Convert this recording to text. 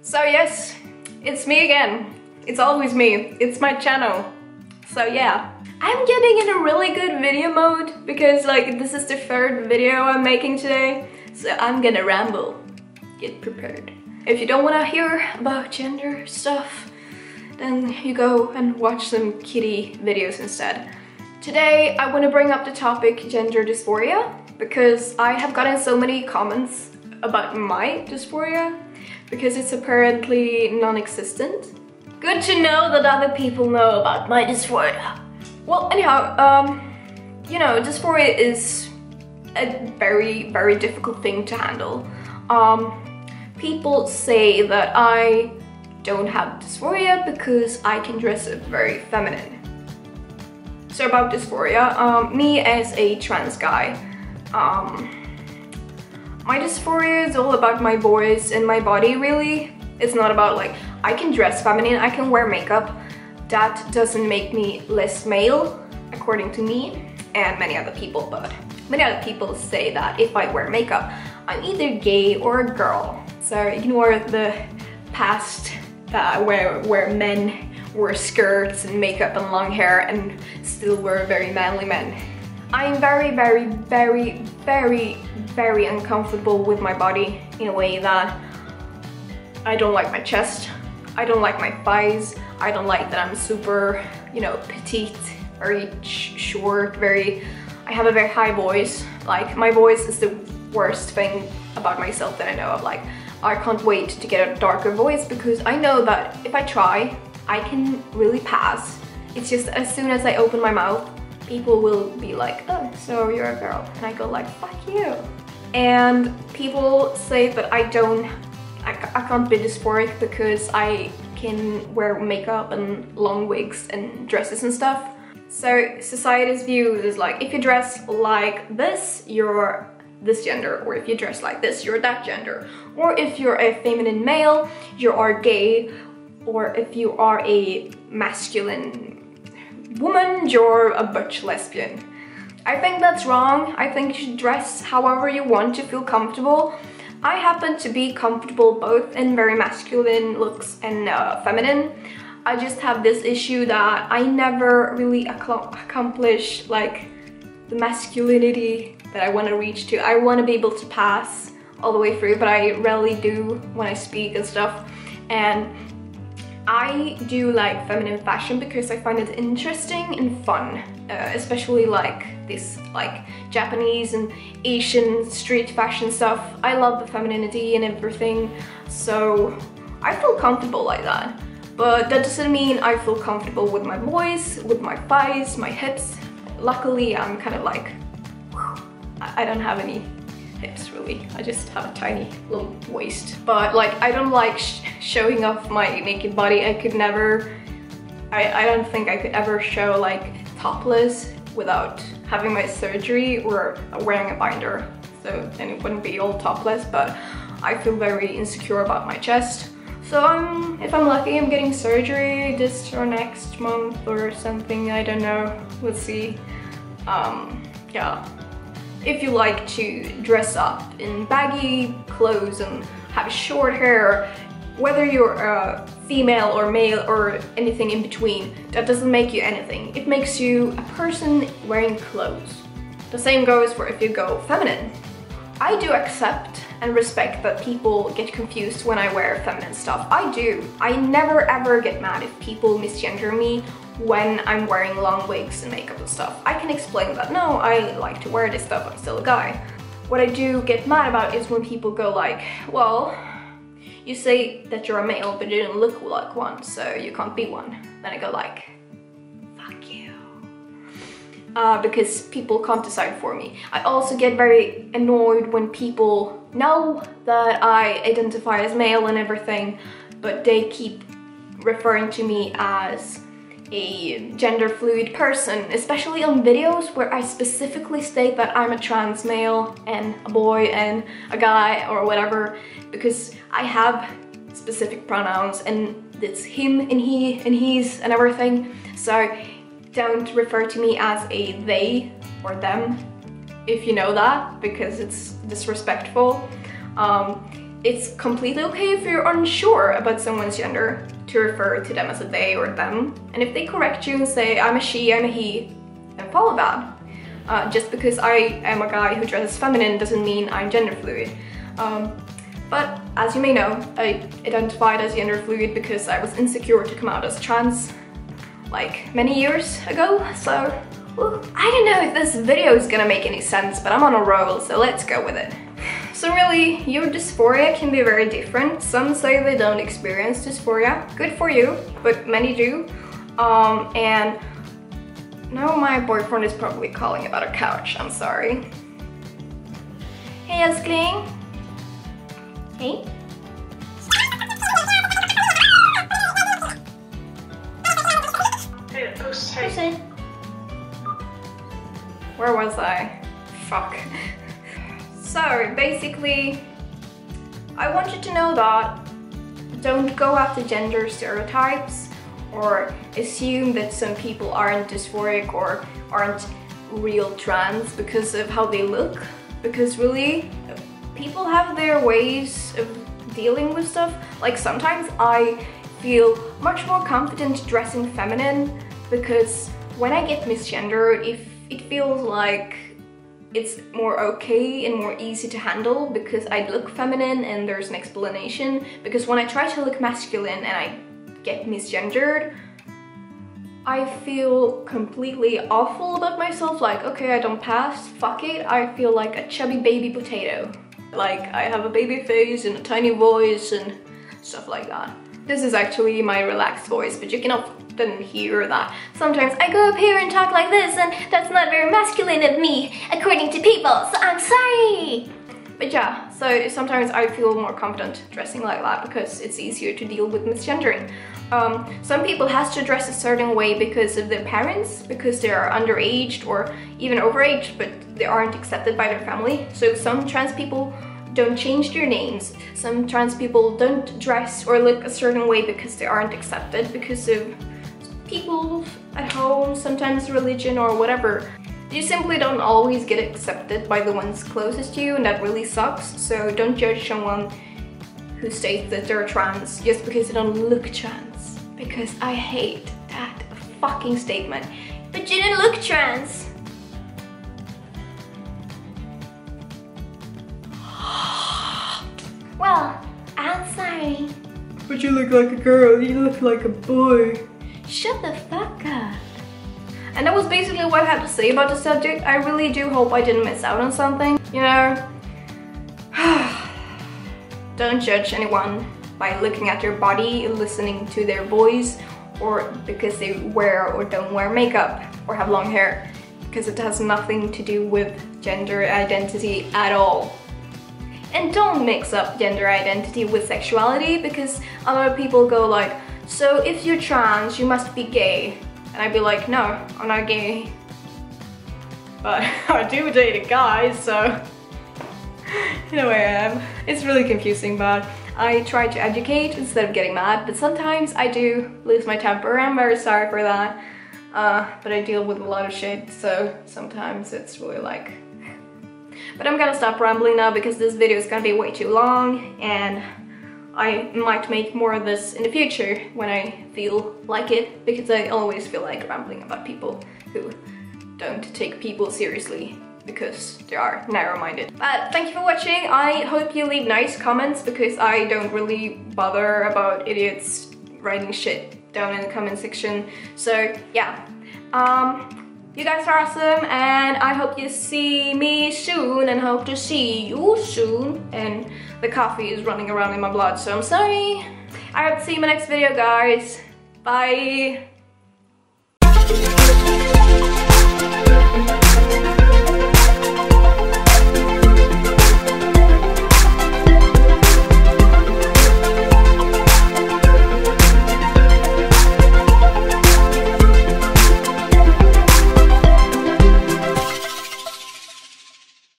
So yes, it's me again. It's always me. It's my channel. So yeah, I'm getting in a really good video mode because like this is the third video I'm making today. So I'm gonna ramble. Get prepared. If you don't want to hear about gender stuff, then you go and watch some kitty videos instead. Today I want to bring up the topic gender dysphoria because I have gotten so many comments about my dysphoria because it's apparently non-existent. Good to know that other people know about my dysphoria. Well, anyhow, you know, dysphoria is a very, very difficult thing to handle. People say that I don't have dysphoria because I can dress very feminine. So about dysphoria, me as a trans guy, my dysphoria is all about my voice and my body, really. It's not about like, I can dress feminine, I can wear makeup. That doesn't make me less male, according to me and many other people, but many other people say that if I wear makeup, I'm either gay or a girl. So ignore the past where men wear skirts and makeup and long hair and still were very manly men. I'm very, very, very, very, very uncomfortable with my body in a way that I don't like my chest, I don't like my thighs, I don't like that I'm super, you know, petite, very short, I have a very high voice. Like, my voice is the worst thing about myself that I know of. Like, I can't wait to get a darker voice because I know that if I try, I can really pass. It's just as soon as I open my mouth, people will be like, oh, so you're a girl. And I go like, fuck you. And people say that I can't be dysphoric because I can wear makeup and long wigs and dresses and stuff. So society's view is like, if you dress like this, you're this gender, or if you dress like this, you're that gender. Or if you're a feminine male, you are gay, or if you are a masculine woman, you're a butch lesbian. I think that's wrong. I think you should dress however you want to feel comfortable. I happen to be comfortable both in very masculine looks and feminine. I just have this issue that I never really accomplish like the masculinity that I want to reach to. I want to be able to pass all the way through, but I rarely do when I speak and stuff. And I do like feminine fashion because I find it interesting and fun, especially like this like Japanese and Asian street fashion stuff. I love the femininity and everything, so I feel comfortable like that. But that doesn't mean I feel comfortable with my voice, with my thighs, my hips. Luckily, I'm kind of like, I don't have any hips really. I just have a tiny little waist. But like, I don't like showing off my naked body. I could never, I don't think I could ever show like topless without having my surgery or wearing a binder. So then it wouldn't be all topless, but I feel very insecure about my chest. So if I'm lucky, I'm getting surgery this or next month or something, I don't know, we'll see. Yeah. If you like to dress up in baggy clothes and have short hair, whether you're a female or male or anything in between, that doesn't make you anything. It makes you a person wearing clothes. The same goes for if you go feminine. I do accept and respect that people get confused when I wear feminine stuff. I do. I never ever get mad if people misgender me when I'm wearing long wigs and makeup and stuff. I can explain that, no, I like to wear this stuff, I'm still a guy. What I do get mad about is when people go like, well, you say that you're a male but you don't look like one, so you can't be one. Then I go like, fuck you. Because people can't decide for me. I also get very annoyed when people know that I identify as male and everything, but they keep referring to me as a gender fluid person, especially on videos where I specifically state that I'm a trans male and a boy and a guy or whatever, because I have specific pronouns and it's him and he and he's and everything. So don't refer to me as a they or them if you know that, because it's disrespectful. it's completely okay if you're unsure about someone's gender to refer to them as a they or them. And if they correct you and say, I'm a she, I'm a he, then follow that. Just because I am a guy who dresses feminine doesn't mean I'm gender fluid. But as you may know, I identified as gender fluid because I was insecure to come out as trans like many years ago, so I don't know if this video is gonna make any sense, but I'm on a roll, so let's go with it. So really, your dysphoria can be very different. Some say they don't experience dysphoria. Good for you, but many do. And now my boyfriend is probably calling about a couch, I'm sorry. Hey älskling. Hey. Hey. Where was I? Fuck. So basically, I want you to know that don't go after gender stereotypes or assume that some people aren't dysphoric or aren't real trans because of how they look, because really people have their ways of dealing with stuff. Like sometimes I feel much more confident dressing feminine because when I get misgendered, it feels like it's more okay and more easy to handle because I look feminine and there's an explanation. Because when I try to look masculine and I get misgendered, I feel completely awful about myself, like, okay, I don't pass, fuck it, I feel like a chubby baby potato. Like, I have a baby face and a tiny voice and stuff like that. This is actually my relaxed voice, but you can often hear that. Sometimes I go up here and talk like this, and that's not very masculine of me, according to people, so I'm sorry! But yeah, so sometimes I feel more confident dressing like that because it's easier to deal with misgendering. Some people has to dress a certain way because of their parents, because they are underage or even overage, but they aren't accepted by their family. So some trans people don't change their names. Some trans people don't dress or look a certain way because they aren't accepted because of people at home, sometimes religion or whatever. You simply don't always get accepted by the ones closest to you, and that really sucks. So don't judge someone who states that they're trans just because they don't look trans, because I hate that fucking statement. But you didn't look trans. Well, I'm sorry. But you look like a girl, you look like a boy. Shut the fuck up. And that was basically what I had to say about the subject. I really do hope I didn't miss out on something, you know? Don't judge anyone by looking at their body, listening to their voice, or because they wear or don't wear makeup or have long hair, because it has nothing to do with gender identity at all. And don't mix up gender identity with sexuality, because a lot of people go like, so if you're trans, you must be gay. And I'd be like, no, I'm not gay. But I do date a guy, so you know where I am. It's really confusing, but I try to educate instead of getting mad, but sometimes I do lose my temper. I'm very sorry for that. But I deal with a lot of shit, so sometimes it's really like... But I'm gonna stop rambling now because this video is gonna be way too long, and I might make more of this in the future when I feel like it, because I always feel like rambling about people who don't take people seriously because they are narrow-minded. But thank you for watching. I hope you leave nice comments, because I don't really bother about idiots writing shit down in the comment section. So yeah, you guys are awesome, and I hope you see me soon, and hope to see you soon. And the coffee is running around in my blood, so I'm sorry. I hope to see you in my next video, guys. Bye.